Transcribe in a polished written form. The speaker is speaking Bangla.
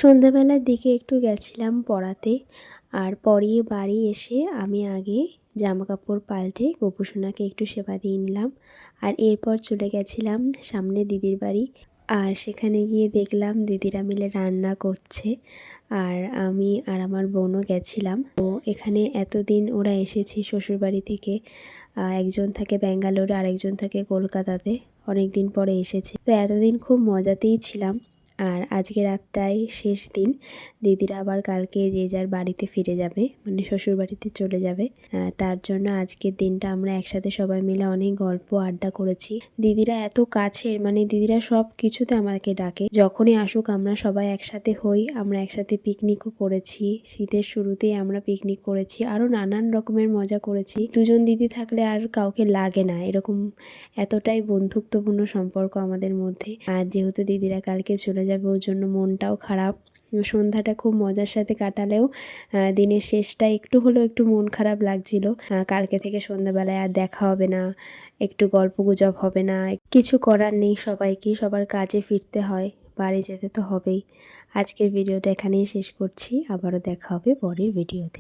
সন্ধ্যাবেলার দিকে একটু গেছিলাম পড়াতে। আর পড়িয়ে বাড়ি এসে আমি আগে জামাকাপড় পাল্টে গোপুসোনাকে একটু সেবা দিয়ে নিলাম। আর এরপর চলে গেছিলাম সামনে দিদির বাড়ি। আর সেখানে গিয়ে দেখলাম দিদিরা মিলে রান্না করছে। আর আমি আর আমার বোনও গেছিলাম। তো এখানে এতদিন ওরা এসেছে শ্বশুরবাড়ি থেকে। একজন থাকে ব্যাঙ্গালোরে, আরেকজন থাকে কলকাতাতে। অনেক দিন পরে এসেছে, তো এতদিন খুব মজাতেই ছিলাম। আর আজকে রাতটাই শেষ দিন। দিদিরা আবার কালকে যে যার বাড়িতে ফিরে যাবে, মানে শ্বশুর বাড়িতে চলে যাবে। তার জন্য আজকের দিনটা আমরা একসাথে সবাই মিলে অনেক গল্প আড্ডা করেছি। দিদিরা এত কাছের, মানে দিদিরা সব কিছুতে আমাকে ডাকে। যখনই আসুক আমরা সবাই একসাথে হই। আমরা একসাথে পিকনিকও করেছি, শীতের শুরুতেই আমরা পিকনিক করেছি, আরও নানান রকমের মজা করেছি। দুজন দিদি থাকলে আর কাউকে লাগে না, এরকম এতটাই বন্ধুত্বপূর্ণ সম্পর্ক আমাদের মধ্যে। আর যেহেতু দিদিরা কালকে চলে যাবে, ওর জন্য মনটাও খারাপ। সন্ধ্যাটা খুব মজার সাথে কাটালেও দিনের শেষটা একটু হলেও একটু মন খারাপ লাগছিল। কালকে থেকে সন্ধ্যাবেলায় আর দেখা হবে না, একটু গল্পগুজব হবে না। কিছু করার নেই, সবাইকে সবার কাজে ফিরতে হয়, বাড়ি যেতে তো হবেই। আজকের ভিডিওটা এখানেই শেষ করছি, আবারও দেখা হবে পরের ভিডিওতে।